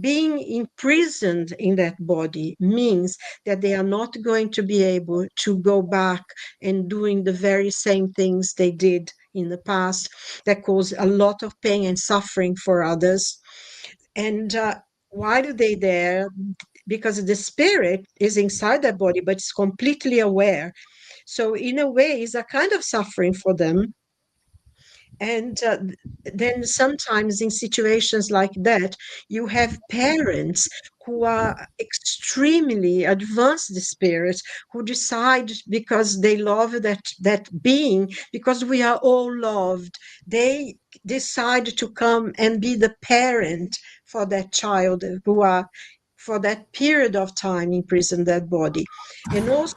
being imprisoned in that body means that they are not going to be able to go back and doing the very same things they did in the past, that cause a lot of pain and suffering for others. And why do they there? Because the spirit is inside that body, but it's completely aware. So in a way, it's a kind of suffering for them. And then sometimes in situations like that, you have parents who are extremely advanced spirits, who decide, because they love that being, because we are all loved, they decide to come and be the parent for that child who are for that period of time imprisoned that body. And also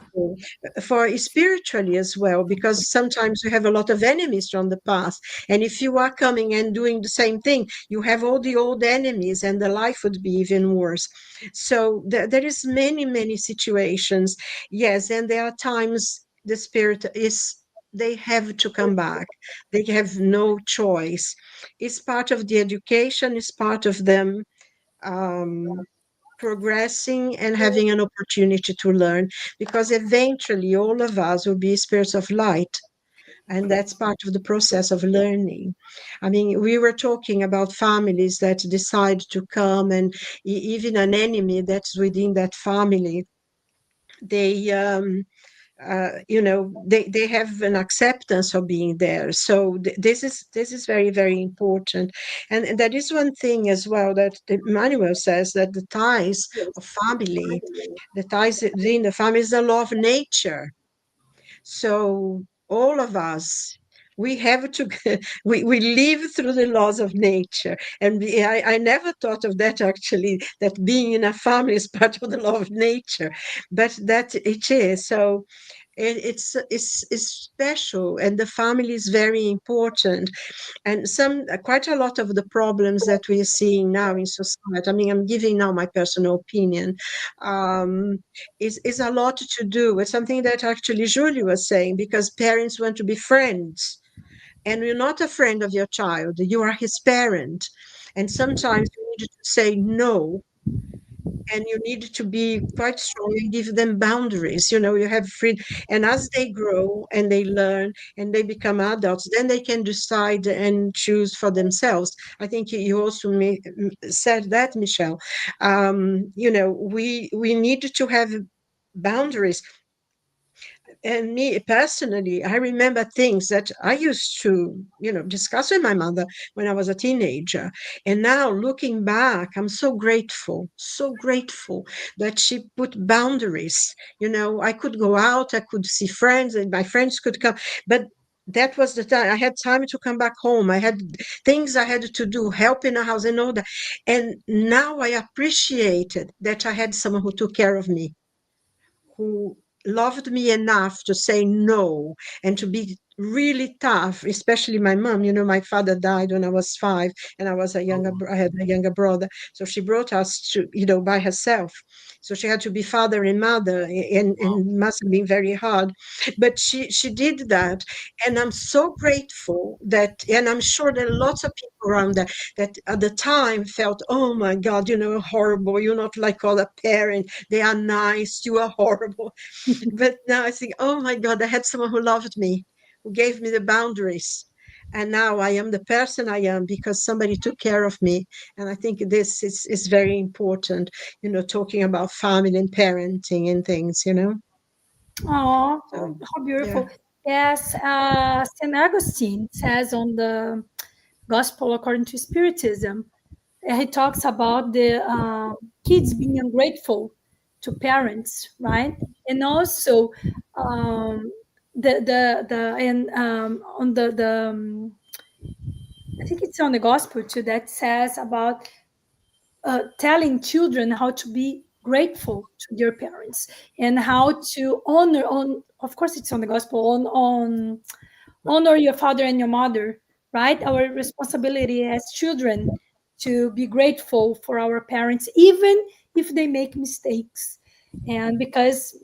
for spiritually as well, because sometimes you have a lot of enemies from the past, and if you are coming and doing the same thing, you have all the old enemies, and the life would be even worse. So there is many situations. Yes, and there are times the spirit is, they have to come back. They have no choice. It's part of the education. It's part of them um, progressing and having an opportunity to learn, because eventually all of us will be spirits of light, and that's part of the process of learning. I mean, we were talking about families that decide to come, and even an enemy that's within that family, they they have an acceptance of being there. So this is very important. And that is one thing as well that Emmanuel says, that the ties of family, the ties within the family, is the law of nature. So all of us, we have to we live through the laws of nature. And I never thought of that, actually, that being in a family is part of the law of nature, but that it is. So it's special, and the family is very important. And quite a lot of the problems that we are seeing now in society, I mean, I'm giving now my personal opinion, um, is a lot to do with something that actually Julie was saying, because parents want to be friends, and you're not a friend of your child, you are his parent. And sometimes you need to say no, and you need to be quite strong and give them boundaries. You have free, and as they grow and they learn and they become adults, then they can decide and choose for themselves. I think you also said that, Michele. We need to have boundaries. And me personally, I remember things that I used to, discuss with my mother when I was a teenager. And now looking back, I'm so grateful that she put boundaries. I could go out, I could see friends, and my friends could come. But that was the time I had time to come back home. I had things I had to do, help in the house and all that. And now I appreciated that I had someone who took care of me, who loved me enough to say no, and to be really tough, especially my mom. You know, my father died when I was 5, and Oh, I had a younger brother. So she brought us to, you know, by herself. So she had to be father and mother, wow. and must have been very hard. But she did that. And I'm so grateful that, and I'm sure there are lots of people around that at the time felt, oh my God, you know, horrible. You're not like other parents. They are nice. You are horrible. But now I think, oh my God, I had someone who loved me, who gave me the boundaries. And now I am the person I am because somebody took care of me. And I think this is very important, you know, talking about family and parenting and things, you know. Oh, So, how yeah. beautiful. Yes, St. Augustine says on the Gospel according to Spiritism, he talks about the kids being ungrateful to parents, right? And also the and on the I think it's on the Gospel too that says about telling children how to be grateful to their parents and how to honor on of course it's on the gospel on honor your father and your mother, right? Our responsibility as children to be grateful for our parents even if they make mistakes. And because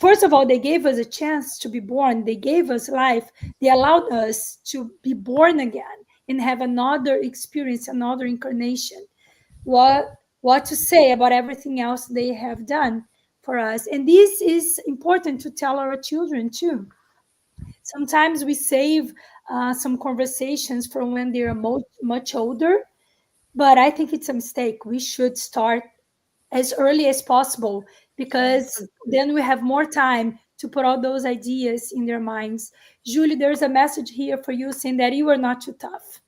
first of all they gave us a chance to be born, they gave us life, they allowed us to be born again and have another experience, another incarnation. What to say about everything else they have done for us. And this is important to tell our children too. Sometimes we save some conversations from when they're much older, but I think it's a mistake. We should start as early as possible because then we have more time to put all those ideas in their minds. Julie, there's a message here for you saying that you are not too tough.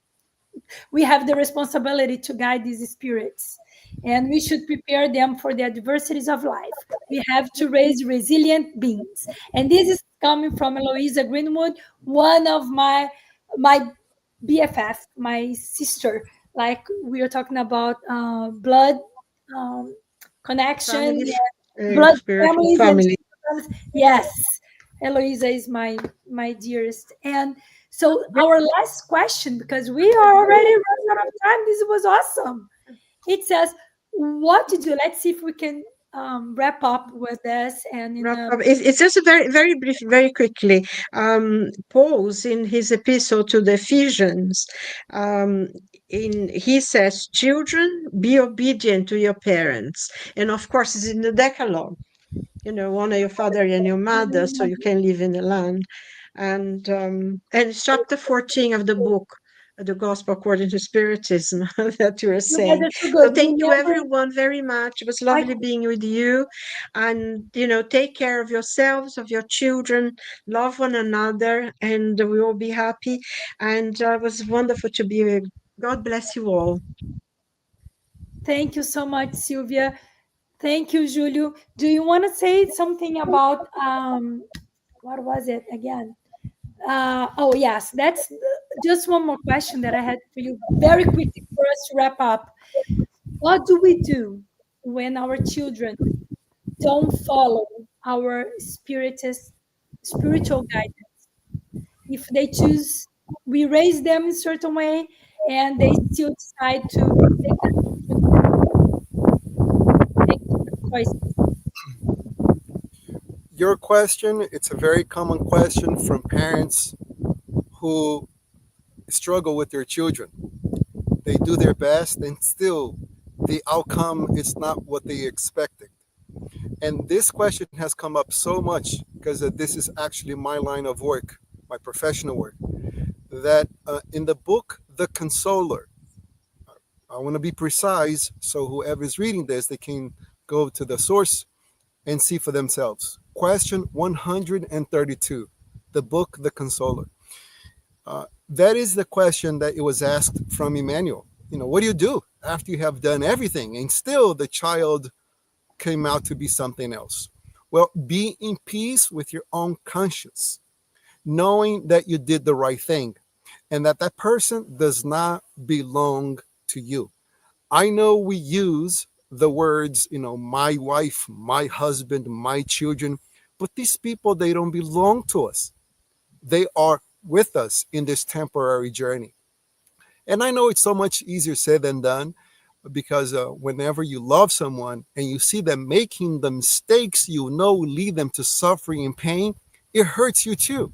We have the responsibility to guide these spirits, and we should prepare them for the adversities of life. We have to raise resilient beings. And this is coming from Eloisa Greenwood, one of my BFF, my sister. Like we are talking about blood um, connection, Family, blood spiritual families, and family. yes, Eloisa is my dearest. And so our last question, because we are already running out of time. This was awesome. It says, "What did you?" Let's see if we can wrap up with this. And in Wrap a up. It's just a very, very brief, very quickly. Paul's in his epistle to the Ephesians, um, he says, "Children, be obedient to your parents," and of course, it's in the Decalogue. You know, honor your father and your mother so you can live in the land. And it's chapter 14 of the book, the Gospel According to Spiritism, that you were you guys saying. are so So good. thank you Remember, everyone very much. It was my lovely being with you. And you know, take care of yourselves, of your children, love one another, and we will be happy. And it was wonderful to be with. God bless you all. thank you so much, Sylvia. Thank you, Julio. Do you want to say something about what was it again? Oh, yes, just one more question that I had for you very quickly for us to wrap up. What do we do when our children don't follow our spiritual guidance? If they choose, we raise them in a certain way, and they still decide to take a different path, make different choices. Your question, it's a very common question from parents who struggle with their children. They do their best and still the outcome is not what they expected. And this question has come up so much because this is actually my line of work, my professional work, that in the book, The Consoler, I want to be precise so whoever is reading this, they can go to the source and see for themselves. Question 132, the book, The Consoler. That is the question that it was asked from Emmanuel. You know, what do you do after you have done everything and still the child came out to be something else? Well, be in peace with your own conscience, knowing that you did the right thing and that that person does not belong to you. I know we use the words, you know, my wife, my husband, my children, but these people, they don't belong to us. They are with us in this temporary journey. And I know it's so much easier said than done, because whenever you love someone and you see them making the mistakes you know lead them to suffering and pain, it hurts you too.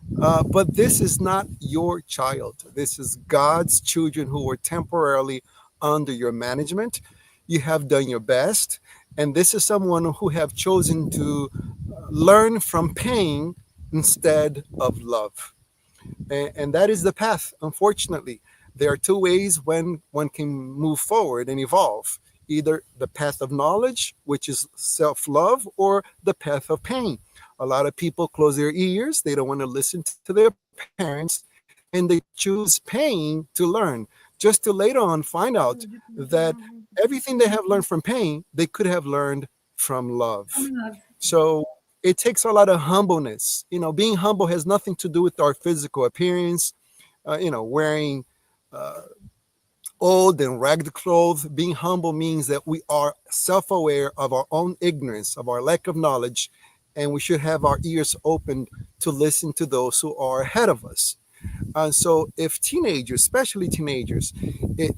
But this is not your child. This is God's children who were temporarily under your management. You have done your best, and this is someone who have chosen to learn from pain instead of love. And that is the path, unfortunately. There are two ways when one can move forward and evolve: either the path of knowledge, which is self love, or the path of pain. A lot of people close their ears, they don't want to listen to their parents, and they choose pain to learn, just to later on find out that everything they have learned from pain, they could have learned from love. So it takes a lot of humbleness. Being humble has nothing to do with our physical appearance, wearing old and ragged clothes. Being humble means that we are self aware of our own ignorance, of our lack of knowledge, and we should have our ears open to listen to those who are ahead of us. So if teenagers, especially teenagers,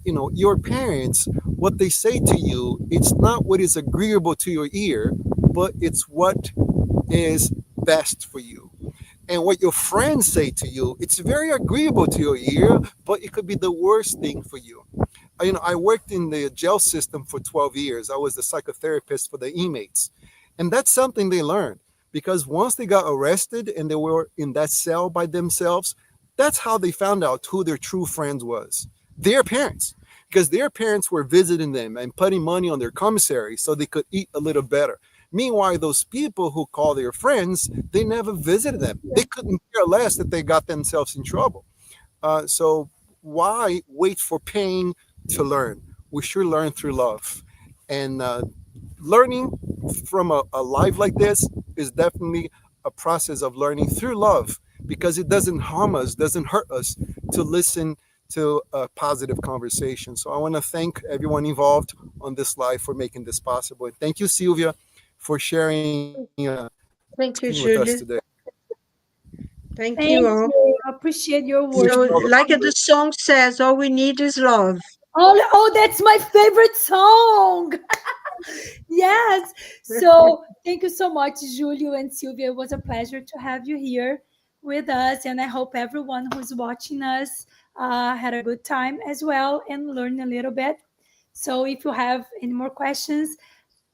your parents, what they say to you, it's not what is agreeable to your ear, but it's what is best for you. And what your friends say to you, it's very agreeable to your ear, but it could be the worst thing for you. I worked in the jail system for 12 years. I was the psychotherapist for the inmates. And that's something they learned, because once they got arrested and they were in that cell by themselves, that's how they found out who their true friends was. Their parents, because their parents were visiting them and putting money on their commissary so they could eat a little better. Meanwhile, those people who call their friends, they never visited them. They couldn't care less that they got themselves in trouble. So why wait for pain to learn? We should learn through love. And learning from a life like this is definitely a process of learning through love, because it doesn't harm us, doesn't hurt us to listen to a positive conversation. So I want to thank everyone involved on this live for making this possible. And thank you, Silvia, for sharing your Thank you, screen with us Julie. today. Thank you Thank all. you. I appreciate your words. So, like the song says, all we need is love. Oh, that's my favorite song. Yes. So thank you so much, Julio and Sylvia. It was a pleasure to have you here with us. And I hope everyone who's watching us had a good time as well and learned a little bit. So if you have any more questions,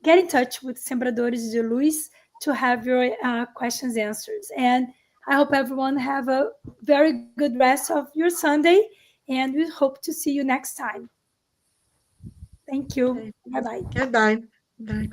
get in touch with Sembradores de Luz to have your questions answered. And I hope everyone have a very good rest of your Sunday. And we hope to see you next time. Thank you. Okay. Bye bye. Goodbye. Bye.